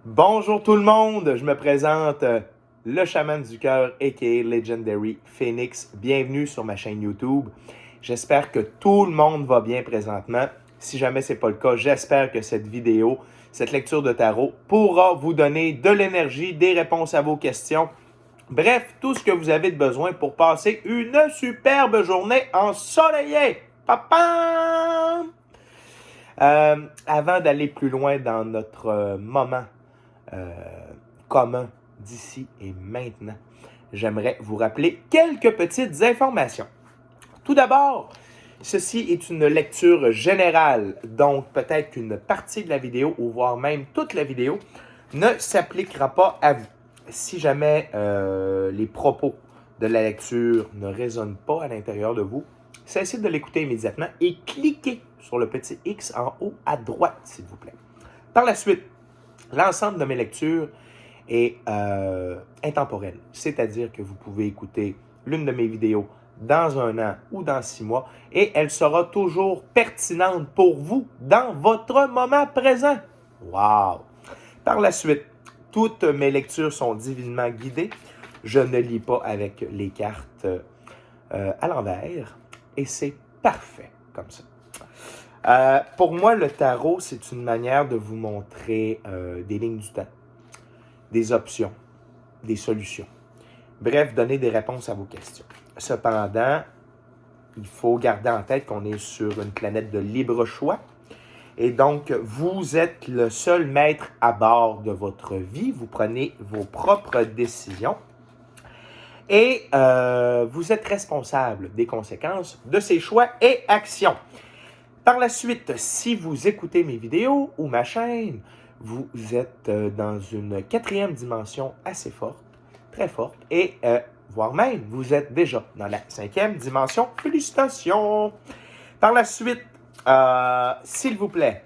Bonjour tout le monde, je me présente le chaman du cœur aka Legendary Phoenix. Bienvenue sur ma chaîne YouTube. J'espère que tout le monde va bien présentement. Si jamais ce n'est pas le cas, j'espère que cette vidéo, cette lecture de tarot pourra vous donner de l'énergie, des réponses à vos questions. Bref, tout ce que vous avez de besoin pour passer une superbe journée ensoleillée. Papa! Avant d'aller plus loin dans notre moment commun d'ici et maintenant, j'aimerais vous rappeler quelques petites informations. Tout d'abord, ceci est une lecture générale, donc peut-être qu'une partie de la vidéo, ou voire même toute la vidéo, ne s'appliquera pas à vous. Si jamais les propos de la lecture ne résonnent pas à l'intérieur de vous, cessez de l'écouter immédiatement et cliquez sur le petit X en haut à droite, s'il vous plaît. Par la suite, l'ensemble de mes lectures est intemporel, c'est-à-dire que vous pouvez écouter l'une de mes vidéos dans 1 an ou dans 6 mois et elle sera toujours pertinente pour vous dans votre moment présent. Wow! Par la suite, toutes mes lectures sont divinement guidées. Je ne lis pas avec les cartes à l'envers et c'est parfait comme ça. Pour moi, le tarot, c'est une manière de vous montrer des lignes du temps, des options, des solutions. Bref, donner des réponses à vos questions. Cependant, il faut garder en tête qu'on est sur une planète de libre choix. Et donc, vous êtes le seul maître à bord de votre vie. Vous prenez vos propres décisions. Et vous êtes responsable des conséquences de ces choix et actions. Par la suite, si vous écoutez mes vidéos ou ma chaîne, vous êtes dans une 4e dimension assez forte, très forte, et voire même, vous êtes déjà dans la 5e dimension. Félicitations! Par la suite, s'il vous plaît,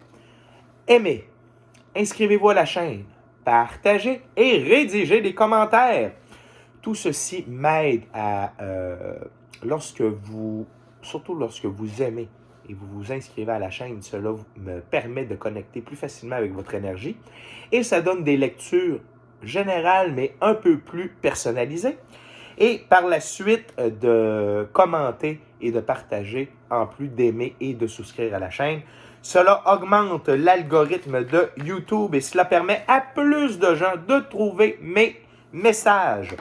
aimez, inscrivez-vous à la chaîne, partagez et rédigez des commentaires. Tout ceci m'aide à, surtout lorsque vous aimez et vous vous inscrivez à la chaîne, cela me permet de connecter plus facilement avec votre énergie et ça donne des lectures générales mais un peu plus personnalisées. Et par la suite, de commenter et de partager en plus d'aimer et de souscrire à la chaîne. Cela augmente l'algorithme de YouTube et cela permet à plus de gens de trouver mes messages.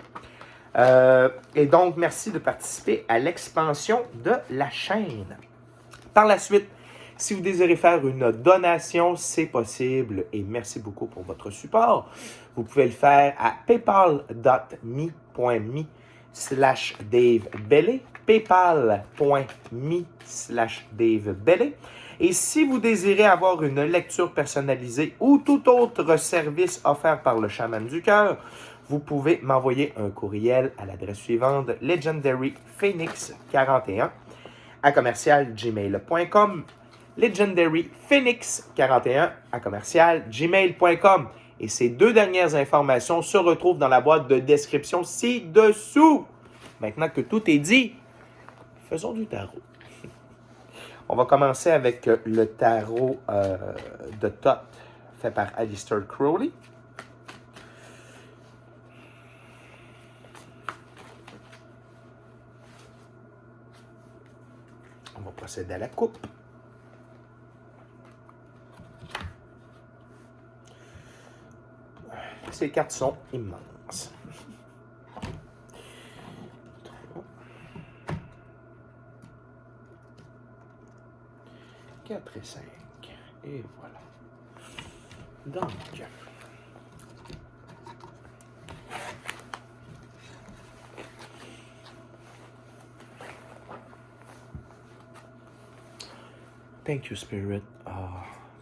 Et donc, merci de participer à l'expansion de la chaîne. Par la suite, si vous désirez faire une donation, c'est possible et merci beaucoup pour votre support. Vous pouvez le faire à paypal.me/DaveBellé, paypal.me/DaveBellé. Et si vous désirez avoir une lecture personnalisée ou tout autre service offert par le chaman du cœur, vous pouvez m'envoyer un courriel à l'adresse suivante, legendaryphoenix41@gmail.com, legendaryphoenix41@gmail.com. Et ces 2 dernières informations se retrouvent dans la boîte de description ci-dessous. Maintenant que tout est dit, faisons du tarot. On va commencer avec le tarot de Thoth fait par Aleister Crowley. On va procéder à la coupe. Ces cartes sont immenses. 4 et 5. Et voilà. Donc, thank you, Spirit.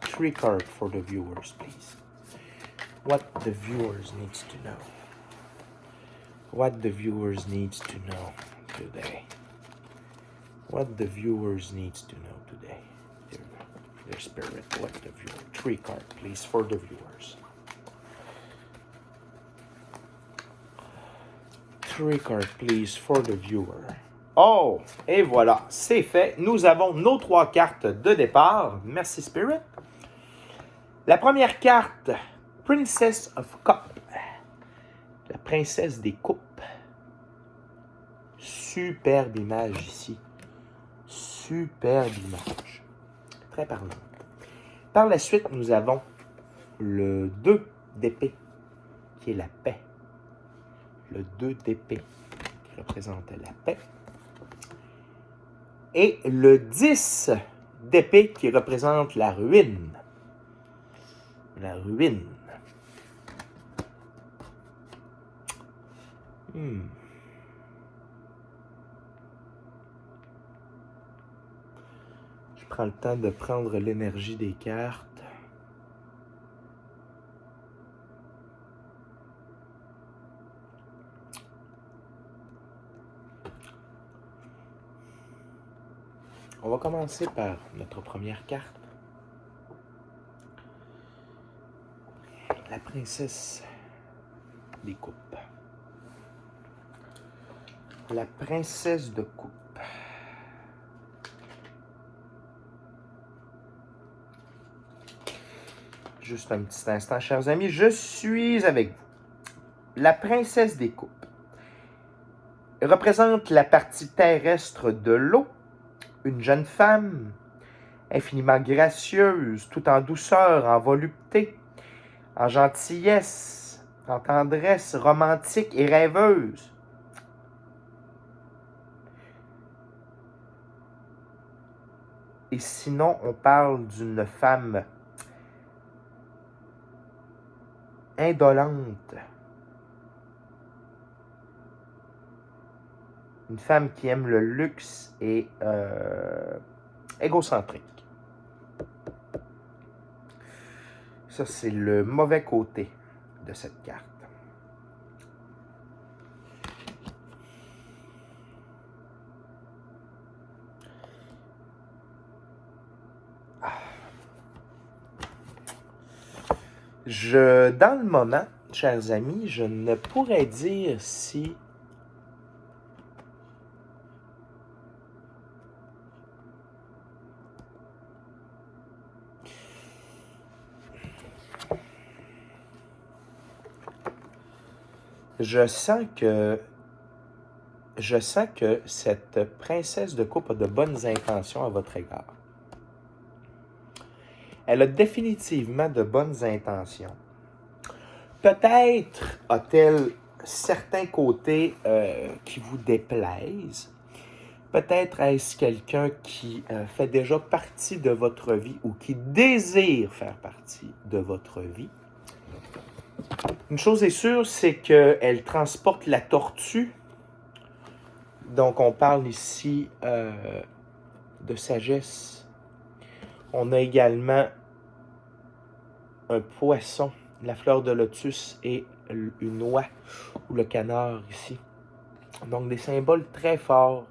3 cards for the viewers, please. What the viewers needs to know. What the viewers needs to know today. What the viewers needs to know today. Their Spirit, what the viewer. 3 cards, please, for the viewers. 3 cards, please, for the viewer. Oh, et voilà, c'est fait. Nous avons nos 3 cartes de départ. Merci, Spirit. La première carte Princess of Cups. La princesse des coupes. Superbe image ici. Superbe image. Très parlant. Par la suite, nous avons le 2 d'épée, qui est la paix. Le 2 d'épée, qui représente la paix. Et le 10 d'épée, qui représente la ruine. La ruine. Je prends le temps de prendre l'énergie des cartes. On va commencer par notre première carte. La princesse des coupes. La princesse de coupe. Juste un petit instant, chers amis, je suis avec vous. La princesse des coupes représente la partie terrestre de l'eau, une jeune femme infiniment gracieuse, tout en douceur, en volupté, en gentillesse, en tendresse, romantique et rêveuse. Et sinon, on parle d'une femme indolente. Une femme qui aime le luxe et égocentrique. Ça, c'est le mauvais côté de cette carte. Dans le moment, chers amis, je ne pourrais dire si je sens que cette princesse de coupe a de bonnes intentions à votre égard. Elle a définitivement de bonnes intentions. Peut-être a-t-elle certains côtés qui vous déplaisent. Peut-être est-ce quelqu'un qui fait déjà partie de votre vie ou qui désire faire partie de votre vie. Une chose est sûre, c'est qu'elle transporte la tortue. Donc, on parle ici de sagesse. On a également un poisson, la fleur de lotus et une oie ou le canard ici. Donc, des symboles très forts.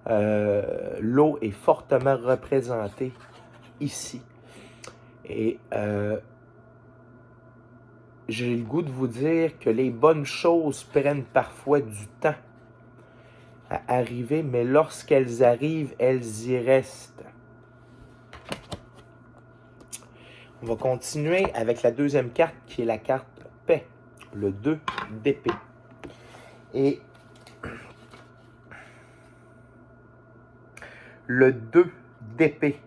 L'eau est fortement représentée ici. Et j'ai le goût de vous dire que les bonnes choses prennent parfois du temps à arriver, mais lorsqu'elles arrivent, elles y restent. On va continuer avec la deuxième carte qui est la carte paix, le 2 d'épée. Et le 2 d'épée,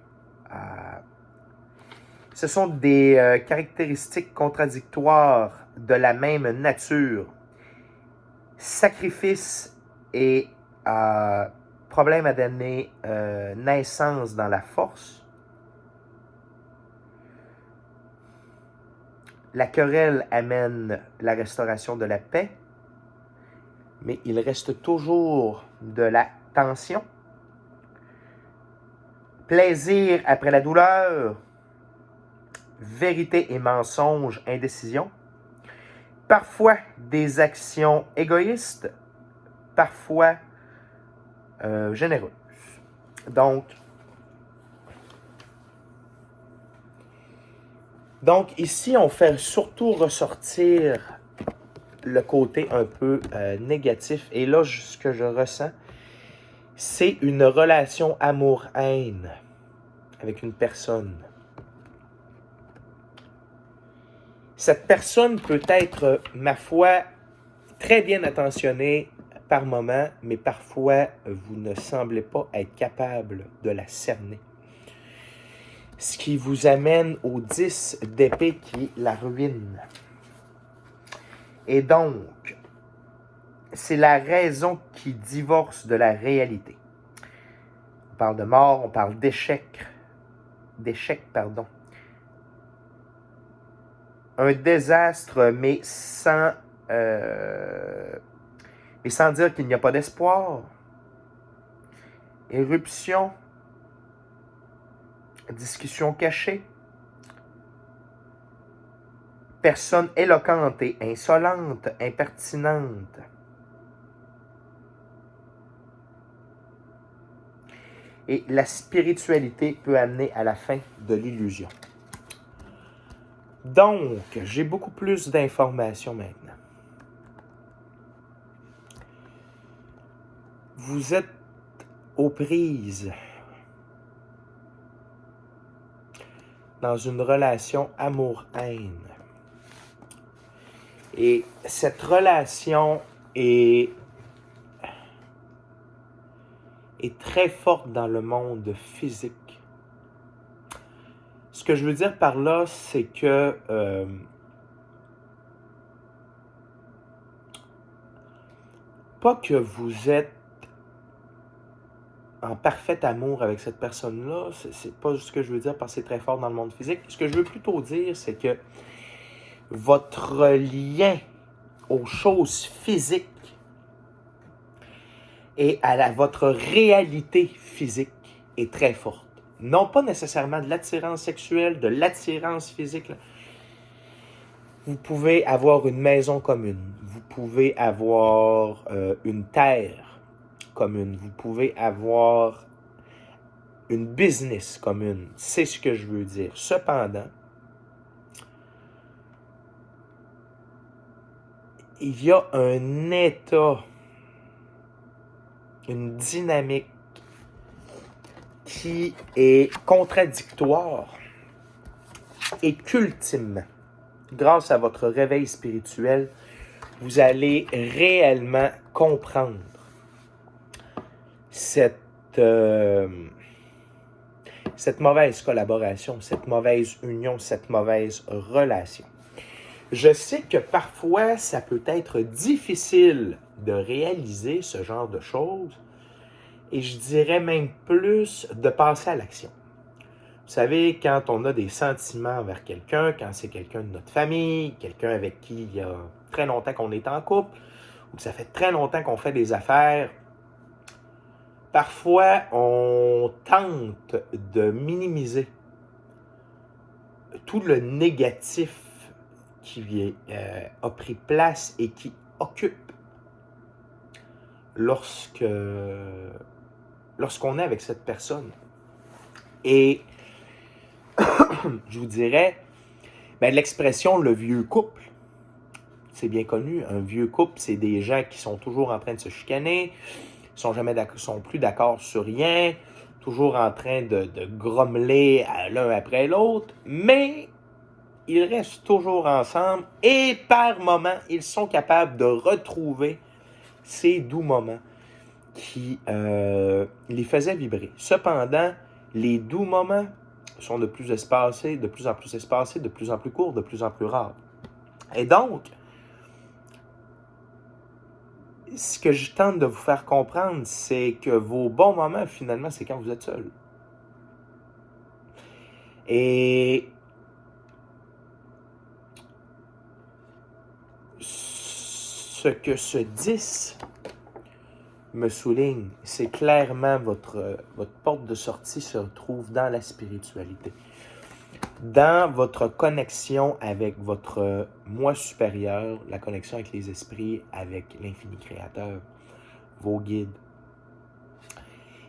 ce sont des caractéristiques contradictoires de la même nature. Sacrifice et problème à donner naissance dans la force. La querelle amène la restauration de la paix, mais il reste toujours de la tension. Plaisir après la douleur, vérité et mensonge, indécision. Parfois des actions égoïstes, parfois généreuses. Donc ici, on fait surtout ressortir le côté un peu négatif. Et là, ce que je ressens, c'est une relation amour-haine avec une personne. Cette personne peut être, ma foi, très bien attentionnée par moment, mais parfois, vous ne semblez pas être capable de la cerner. Ce qui vous amène au 10 d'épée qui est la ruine. Et donc, c'est la raison qui divorce de la réalité. On parle de mort, on parle d'échec, un désastre, mais sans dire qu'il n'y a pas d'espoir. Éruption, discussion cachée, personne éloquente et insolente, impertinente. Et la spiritualité peut amener à la fin de l'illusion. Donc, j'ai beaucoup plus d'informations maintenant. Vous êtes aux prises dans une relation amour-haine. Et cette relation est très forte dans le monde physique. Ce que je veux dire par là, c'est que pas que vous êtes en parfait amour avec cette personne-là, c'est pas ce que je veux dire parce que c'est très fort dans le monde physique. Ce que je veux plutôt dire, c'est que votre lien aux choses physiques et à votre réalité physique est très forte. Non pas nécessairement de l'attirance sexuelle, de l'attirance physique. Vous pouvez avoir une maison commune, vous pouvez avoir une terre commune, vous pouvez avoir une business commune. C'est ce que je veux dire. Cependant, il y a un état, une dynamique qui est contradictoire et qu'ultimement, grâce à votre réveil spirituel, vous allez réellement comprendre cette mauvaise collaboration, cette mauvaise union, cette mauvaise relation. Je sais que parfois, ça peut être difficile de réaliser ce genre de choses et je dirais même plus de passer à l'action. Vous savez, quand on a des sentiments envers quelqu'un, quand c'est quelqu'un de notre famille, quelqu'un avec qui il y a très longtemps qu'on est en couple, ou que ça fait très longtemps qu'on fait des affaires, parfois on tente de minimiser tout le négatif qui a pris place et qui occupe lorsqu'on est avec cette personne. Et je vous dirais, l'expression « le vieux couple », c'est bien connu. Un vieux couple, c'est des gens qui sont toujours en train de se chicaner, sont plus d'accord sur rien, toujours en train de grommeler l'un après l'autre, mais ils restent toujours ensemble et par moments, ils sont capables de retrouver ces doux moments qui les faisaient vibrer. Cependant, les doux moments sont de plus en plus espacés, de plus en plus courts, de plus en plus rares. Et donc, ce que je tente de vous faire comprendre, c'est que vos bons moments, finalement, c'est quand vous êtes seul. Et ce que ce 10 me souligne, c'est clairement votre porte de sortie se retrouve dans la spiritualité. Dans votre connexion avec votre moi supérieur, la connexion avec les esprits, avec l'infini créateur, vos guides.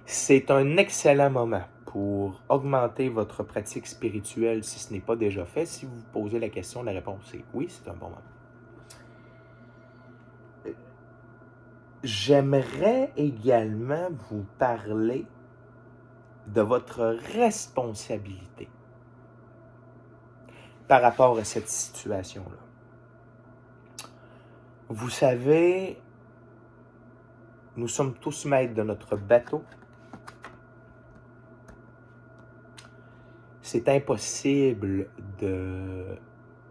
C'est un excellent moment pour augmenter votre pratique spirituelle si ce n'est pas déjà fait. Si vous vous posez la question, la réponse est oui, c'est un bon moment. J'aimerais également vous parler de votre responsabilité. par rapport à cette situation-là. Vous savez, nous sommes tous maîtres de notre bateau. C'est impossible de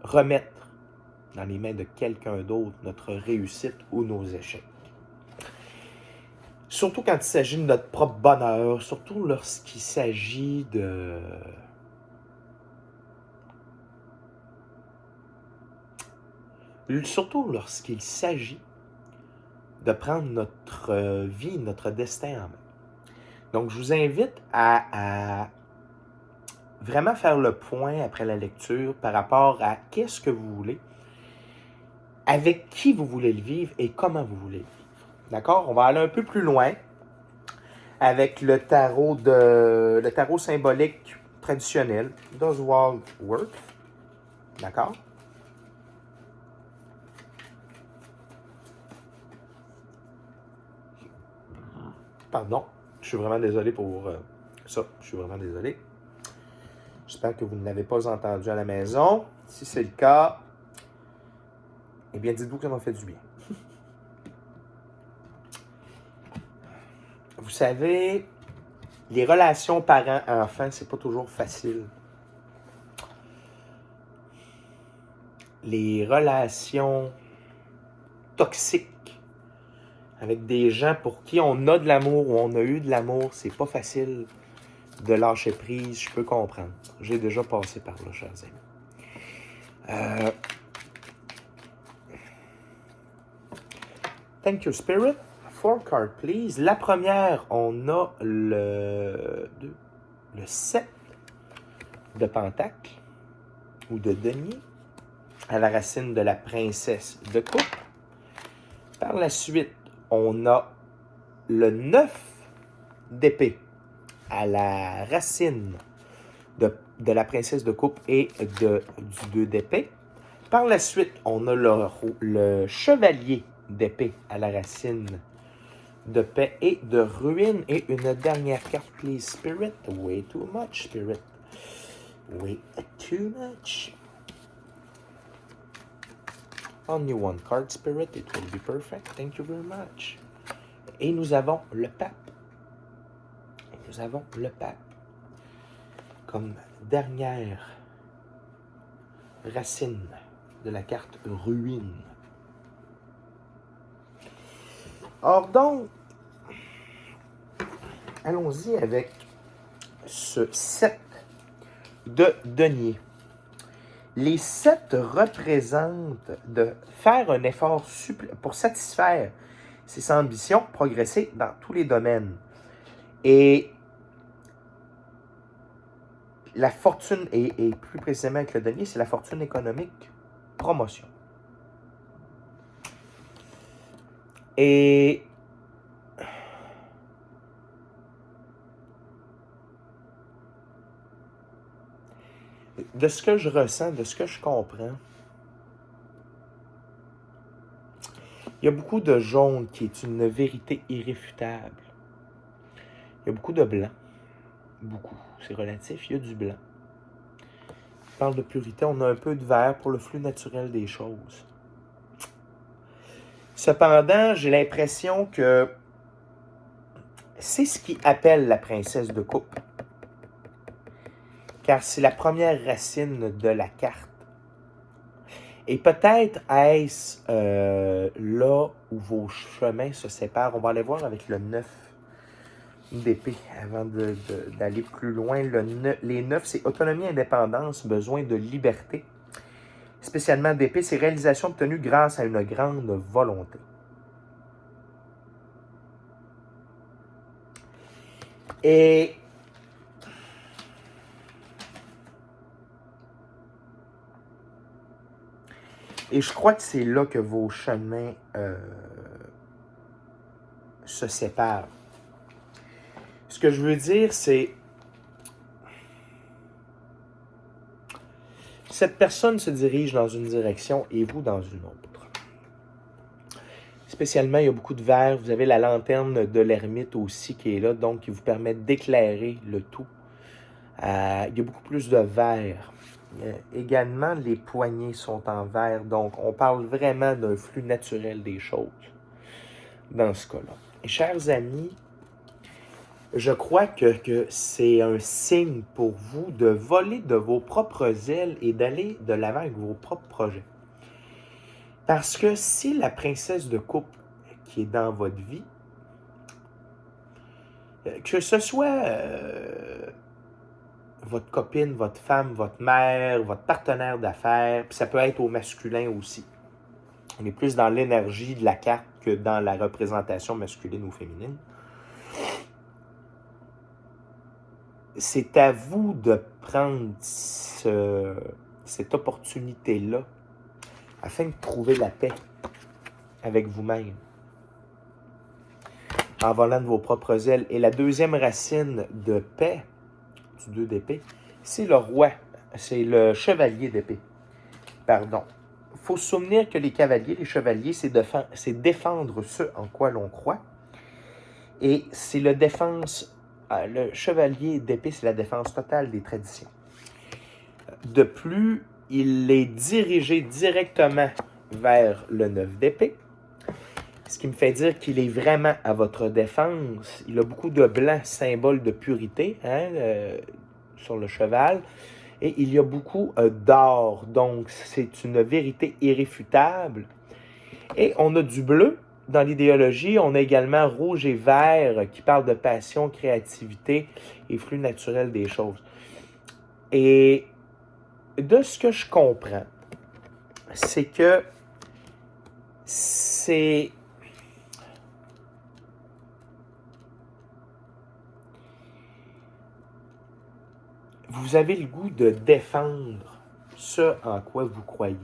remettre dans les mains de quelqu'un d'autre notre réussite ou nos échecs. Surtout quand il s'agit de notre propre bonheur, surtout lorsqu'il s'agit de... Surtout lorsqu'il s'agit de prendre notre vie, notre destin en main. Donc, je vous invite à vraiment faire le point après la lecture par rapport à qu'est-ce que vous voulez, avec qui vous voulez le vivre et comment vous voulez le vivre. D'accord? On va aller un peu plus loin avec le tarot symbolique traditionnel d'Oswald Wirth. D'accord? Pardon, je suis vraiment désolé pour ça. Je suis vraiment désolé. J'espère que vous ne l'avez pas entendu à la maison. Si c'est le cas, eh bien, dites-vous que ça m'a fait du bien. Vous savez, les relations parents-enfants, c'est pas toujours facile. Les relations toxiques avec des gens pour qui on a de l'amour ou on a eu de l'amour, c'est pas facile de lâcher prise, je peux comprendre. J'ai déjà passé par là, chers amis. Thank you, Spirit. 4 cards, please. La première, on a le 7 de Pentacle ou de Denier à la racine de la princesse de coupe. Par la suite, on a le 9 d'épée à la racine de la princesse de coupe et du 2 d'épée. Par la suite, on a le chevalier d'épée à la racine de paix et de ruine. Et une dernière carte, please, Spirit. Way too much, Spirit. Way too much. Only one card, Spirit. It will be perfect. Thank you very much. Et nous avons le pape. Nous avons le pape comme dernière racine de la carte ruine. Or donc, allons-y avec ce 7 de denier. Les 7 représentent de faire un effort pour satisfaire ses ambitions, progresser dans tous les domaines. Et la fortune, et plus précisément avec le denier, c'est la fortune économique, promotion. Et de ce que je ressens, de ce que je comprends, il y a beaucoup de jaune qui est une vérité irréfutable. Il y a beaucoup de blanc. Beaucoup. C'est relatif. Il y a du blanc. On parle de purité. On a un peu de vert pour le flux naturel des choses. Cependant, j'ai l'impression que c'est ce qui appelle la princesse de coupe. Car c'est la première racine de la carte. Et peut-être est-ce là où vos chemins se séparent. On va aller voir avec le 9 d'épée avant d'aller plus loin. Les 9, c'est autonomie, indépendance, besoin de liberté. Spécialement d'épée, c'est réalisation obtenue grâce à une grande volonté. Et je crois que c'est là que vos chemins se séparent. Ce que je veux dire, c'est cette personne se dirige dans une direction et vous dans une autre. Spécialement, il y a beaucoup de vert. Vous avez la lanterne de l'ermite aussi qui est là, donc qui vous permet d'éclairer le tout. Il y a beaucoup plus de vert Également, les poignées sont en vert. Donc, on parle vraiment d'un flux naturel des choses dans ce cas-là. Et chers amis, je crois que c'est un signe pour vous de voler de vos propres ailes et d'aller de l'avant avec vos propres projets. Parce que si la princesse de coupe qui est dans votre vie, que ce soit votre copine, votre femme, votre mère, votre partenaire d'affaires, puis ça peut être au masculin aussi. On est plus dans l'énergie de la carte que dans la représentation masculine ou féminine. C'est à vous de prendre cette opportunité-là afin de trouver la paix avec vous-même en volant de vos propres ailes. Et la deuxième racine de paix du 2 d'épée, c'est le roi, c'est le chevalier d'épée. Pardon. Il faut se souvenir que les cavaliers, les chevaliers, c'est défendre ce en quoi l'on croit. Et c'est le chevalier d'épée, c'est la défense totale des traditions. De plus, il est dirigé directement vers le 9 d'épée, ce qui me fait dire qu'il est vraiment à votre défense. Il a beaucoup de blanc, symbole de purité, sur le cheval. Et il y a beaucoup d'or, donc c'est une vérité irréfutable. Et on a du bleu dans l'idéologie. On a également rouge et vert qui parlent de passion, créativité et flux naturel des choses. Et de ce que je comprends, c'est que vous avez le goût de défendre ce en quoi vous croyez,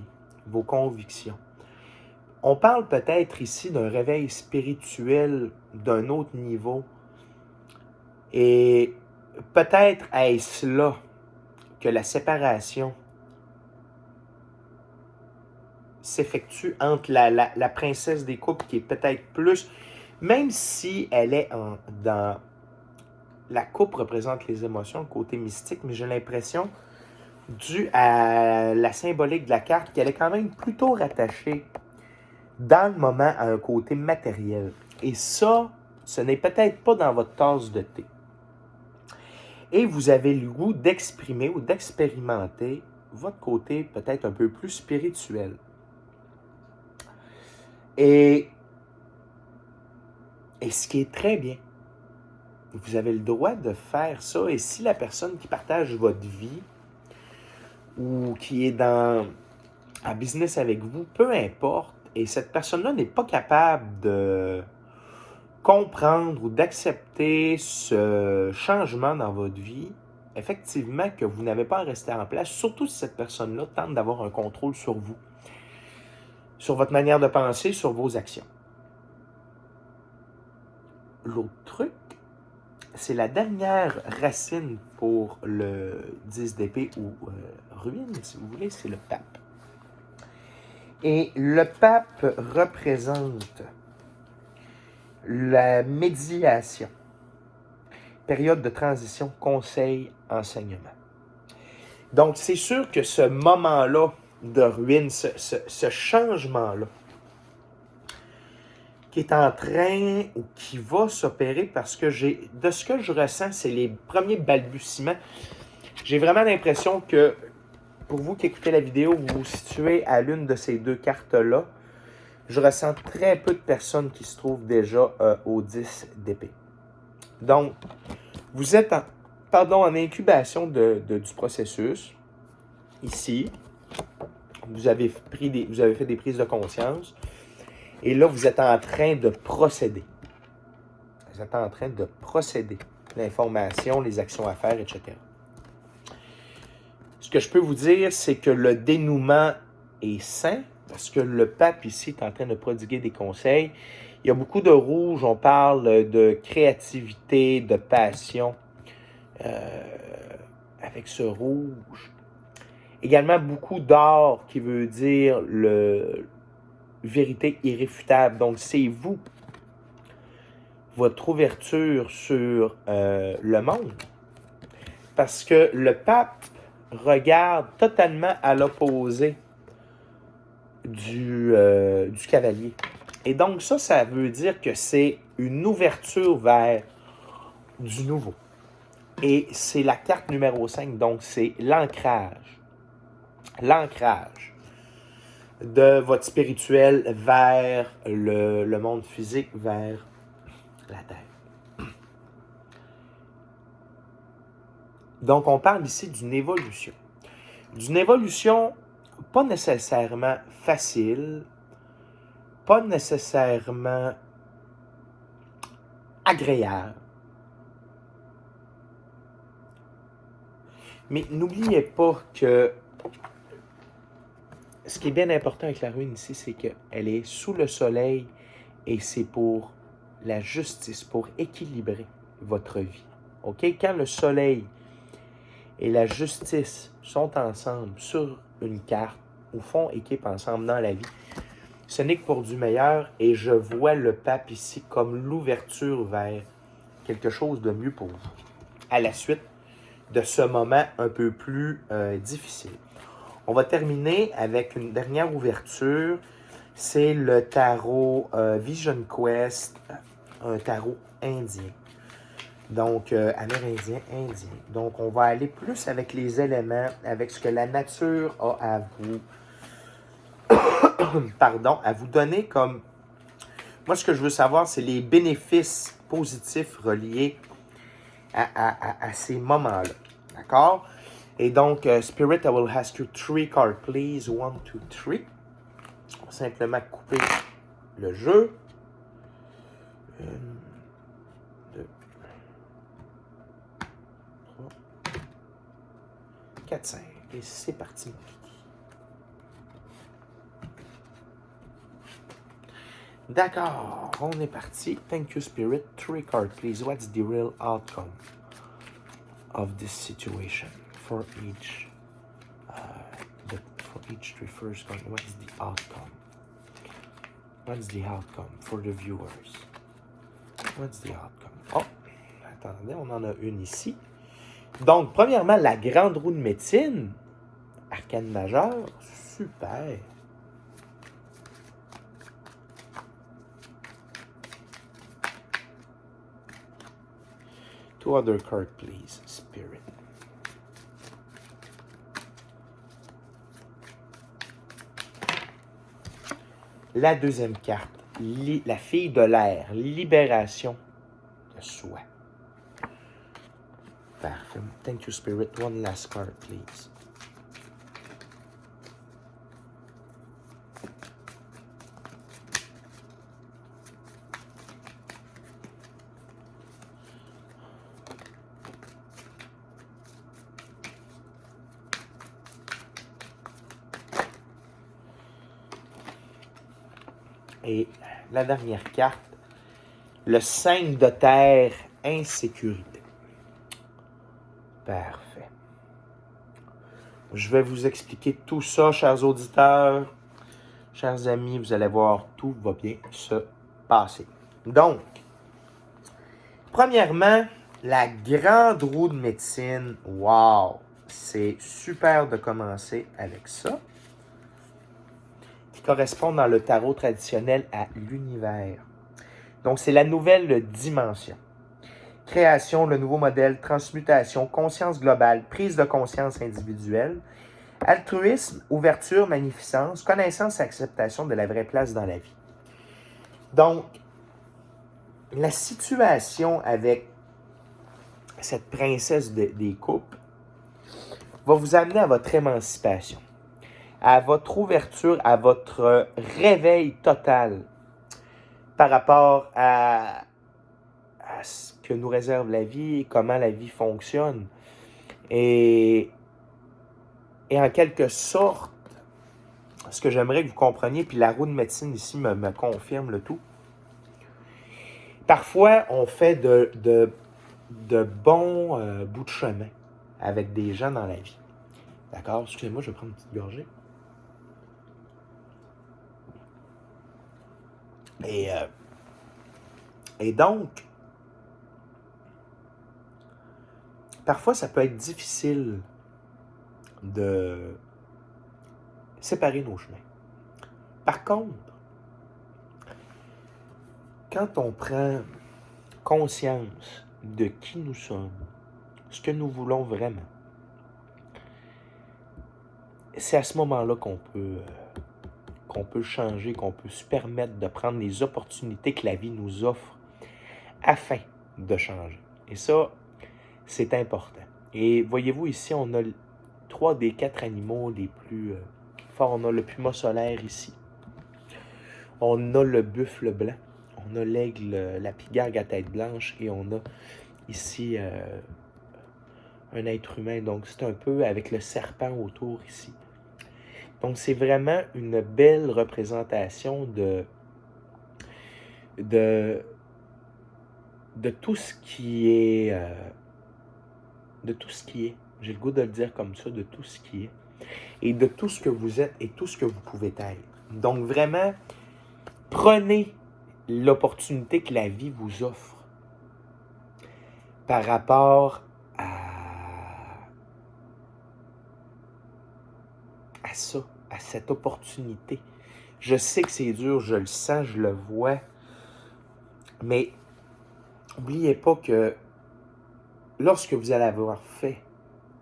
vos convictions. On parle peut-être ici d'un réveil spirituel d'un autre niveau. Et peut-être est-ce là que la séparation s'effectue entre la princesse des coupes qui est peut-être plus, même si elle est dans... La coupe représente les émotions, le côté mystique, mais j'ai l'impression, dû à la symbolique de la carte, qu'elle est quand même plutôt rattachée dans le moment à un côté matériel. Et ça, ce n'est peut-être pas dans votre tasse de thé. Et vous avez le goût d'exprimer ou d'expérimenter votre côté peut-être un peu plus spirituel. Et ce qui est très bien, vous avez le droit de faire ça. Et si la personne qui partage votre vie ou qui est en business avec vous, peu importe, et cette personne-là n'est pas capable de comprendre ou d'accepter ce changement dans votre vie, effectivement que vous n'avez pas à rester en place, surtout si cette personne-là tente d'avoir un contrôle sur vous, sur votre manière de penser, sur vos actions. L'autre truc, c'est la dernière racine pour le 10 d'épée ou ruine, si vous voulez, c'est le pape. Et le pape représente la médiation, période de transition, conseil, enseignement. Donc, c'est sûr que ce moment-là de ruine, ce changement-là, qui est en train ou qui va s'opérer parce que de ce que je ressens, c'est les premiers balbutiements. J'ai vraiment l'impression que, pour vous qui écoutez la vidéo, vous vous situez à l'une de ces deux cartes-là. Je ressens très peu de personnes qui se trouvent déjà au 10 d'épée. Donc, vous êtes en incubation du processus. Ici, vous avez fait des prises de conscience. Et là, vous êtes en train de procéder. Vous êtes en train de procéder. L'information, les actions à faire, etc. Ce que je peux vous dire, c'est que le dénouement est sain, parce que le pape ici est en train de prodiguer des conseils. Il y a beaucoup de rouge, on parle de créativité, de passion, avec ce rouge. Également beaucoup d'or, qui veut dire vérité irréfutable. Donc, c'est vous, votre ouverture sur le monde. Parce que le pape regarde totalement à l'opposé du cavalier. Et donc ça veut dire que c'est une ouverture vers du nouveau. Et c'est la carte numéro 5, donc c'est l'ancrage. L'ancrage de votre spirituel vers le monde physique, vers la Terre. Donc, on parle ici d'une évolution. D'une évolution pas nécessairement facile, pas nécessairement agréable. Mais n'oubliez pas que ce qui est bien important avec la ruine ici, c'est qu'elle est sous le soleil et c'est pour la justice, pour équilibrer votre vie. OK? Quand le soleil et la justice sont ensemble sur une carte, ou font équipe ensemble dans la vie, ce n'est que pour du meilleur et je vois le pape ici comme l'ouverture vers quelque chose de mieux pour vous. À la suite de ce moment un peu plus difficile. On va terminer avec une dernière ouverture. C'est le tarot Vision Quest, un tarot indien. Donc, amérindien, indien. Donc, on va aller plus avec les éléments, avec ce que la nature a à vous, à vous donner comme... Moi, ce que je veux savoir, c'est les bénéfices positifs reliés à ces moments-là. D'accord? Et donc, Spirit, I will ask you 3 cards, please. 1, 2, 3. On va simplement couper le jeu. 1, 2, 3, 4, 5. Et c'est parti, mon kiki. D'accord, on est parti. Thank you, Spirit. 3 cards, please. What's the real outcome of this situation for each 3 first cards? What is the outcome? What's the outcome for the viewers? What's the outcome? Oh, attendez, on en a une ici. Donc, premièrement, la grande roue de médecine. Arcane majeur. Super. Two other cards, please, Spirit. La deuxième carte, la fille de l'air, libération de soi. Parfait. Thank you, Spirit. One last card, please. Et la dernière carte, le 5 de terre, insécurité. Parfait. Je vais vous expliquer tout ça, chers auditeurs, chers amis. Vous allez voir, tout va bien se passer. Donc, premièrement, la grande roue de médecine. Wow! C'est super de commencer avec ça. Qui correspond dans le tarot traditionnel à l'univers. Donc, c'est la nouvelle dimension. Création, le nouveau modèle, transmutation, conscience globale, prise de conscience individuelle, altruisme, ouverture, magnificence, connaissance et acceptation de la vraie place dans la vie. Donc, la situation avec cette princesse des coupes va vous amener à votre émancipation, à votre ouverture, à votre réveil total par rapport à ce que nous réserve la vie, comment la vie fonctionne. Et en quelque sorte, ce que j'aimerais que vous compreniez, puis la roue de médecine ici me confirme le tout. Parfois, on fait de bons bouts de chemin avec des gens dans la vie. D'accord? Excusez-moi, je vais prendre une petite gorgée. Et donc, parfois, ça peut être difficile de séparer nos chemins. Par contre, quand on prend conscience de qui nous sommes, ce que nous voulons vraiment, c'est à ce moment-là qu'on peut changer, qu'on peut se permettre de prendre les opportunités que la vie nous offre afin de changer. Et ça, c'est important. Et voyez-vous, ici, on a 3 des 4 animaux les plus forts. On a le puma solaire ici. On a le buffle blanc. On a l'aigle, la pigargue à tête blanche. Et on a ici un être humain. Donc, c'est un peu avec le serpent autour ici. Donc, c'est vraiment une belle représentation de tout ce qui est... de tout ce qui est. J'ai le goût de le dire comme ça, de tout ce qui est. Et de tout ce que vous êtes et tout ce que vous pouvez être. Donc, vraiment, prenez l'opportunité que la vie vous offre par rapport à ça, à cette opportunité. Je sais que c'est dur, je le sens, je le vois, mais n'oubliez pas que lorsque vous allez avoir fait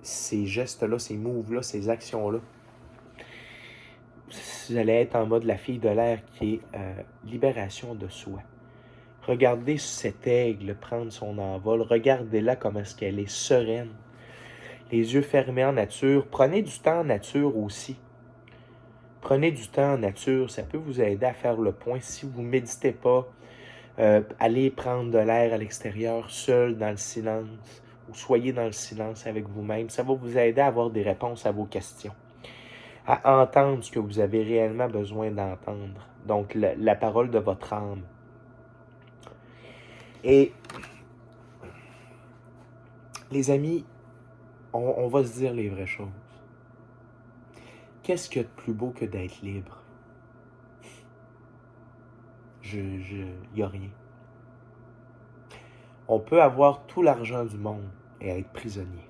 ces gestes-là, ces moves-là, ces actions-là, vous allez être en mode la fille de l'air qui est libération de soi. Regardez cet aigle prendre son envol. Regardez-la comme est-ce qu'elle est sereine. Les yeux fermés en nature. Prenez du temps en nature aussi. Prenez du temps en nature. Ça peut vous aider à faire le point. Si vous ne méditez pas, allez prendre de l'air à l'extérieur, seul, dans le silence. Ou soyez dans le silence avec vous-même. Ça va vous aider à avoir des réponses à vos questions. À entendre ce que vous avez réellement besoin d'entendre. Donc, la parole de votre âme. Et les amis, on va se dire les vraies choses. Qu'est-ce qu'il y a de plus beau que d'être libre? Il n'y a rien. On peut avoir tout l'argent du monde et être prisonnier.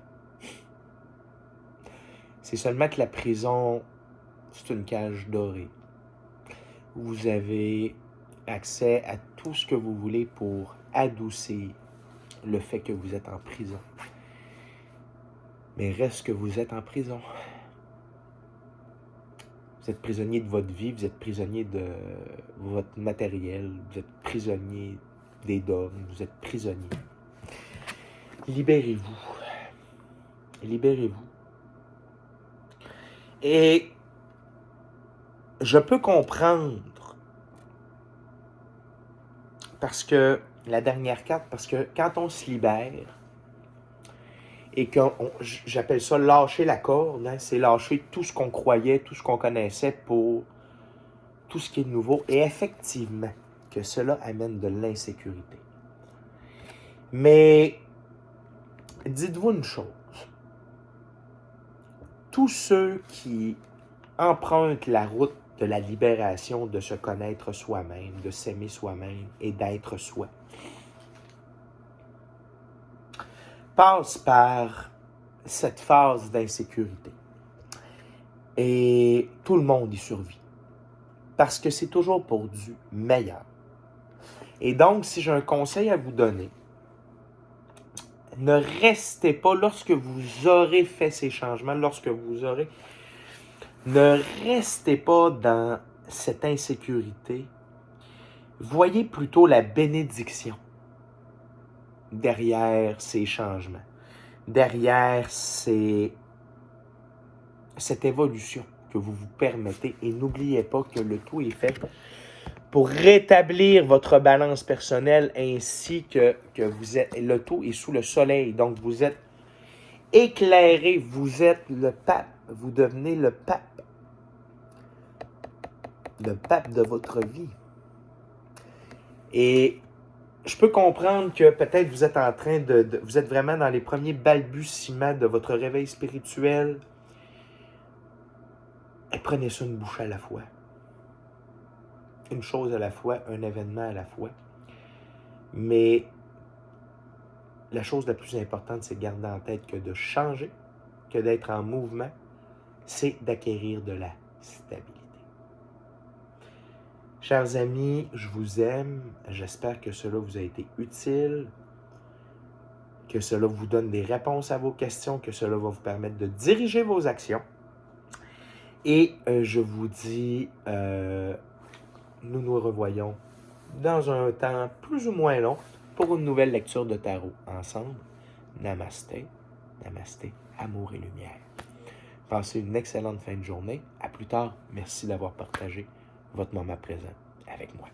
C'est seulement que la prison, c'est une cage dorée. Vous avez accès à tout ce que vous voulez pour adoucir le fait que vous êtes en prison. Mais reste que vous êtes en prison. Vous êtes prisonnier de votre vie, vous êtes prisonnier de votre matériel, vous êtes prisonnier des dogmes, vous êtes prisonnier. Libérez-vous. Libérez-vous. Et je peux comprendre, parce que la dernière carte, parce que quand on se libère, et j'appelle ça lâcher la corde, hein, c'est lâcher tout ce qu'on croyait, tout ce qu'on connaissait pour tout ce qui est nouveau. Et effectivement, que cela amène de l'insécurité. Mais dites-vous une chose. Tous ceux qui empruntent la route de la libération, de se connaître soi-même, de s'aimer soi-même et d'être soi, passent par cette phase d'insécurité. Et tout le monde y survit. Parce que c'est toujours pour du meilleur. Et donc, si j'ai un conseil à vous donner, ne restez pas, lorsque vous aurez fait ces changements, ne restez pas dans cette insécurité. Voyez plutôt la bénédiction derrière ces changements, derrière cette évolution que vous vous permettez. Et n'oubliez pas que le tout est fait pour rétablir votre balance personnelle ainsi que vous êtes. Le tout est sous le soleil, donc vous êtes éclairé, vous êtes le pape, vous devenez le pape de votre vie. Et je peux comprendre que peut-être vous êtes en train vous êtes vraiment dans les premiers balbutiements de votre réveil spirituel. Et prenez ça une bouchée à la fois. Une chose à la fois, un événement à la fois. Mais la chose la plus importante, c'est de garder en tête que de changer, que d'être en mouvement, c'est d'acquérir de la stabilité. Chers amis, je vous aime. J'espère que cela vous a été utile, que cela vous donne des réponses à vos questions, que cela va vous permettre de diriger vos actions. Et je vous dis, nous nous revoyons dans un temps plus ou moins long pour une nouvelle lecture de tarot ensemble. Namasté, namasté, amour et lumière. Passez une excellente fin de journée. À plus tard. Merci d'avoir partagé votre moment présent avec moi.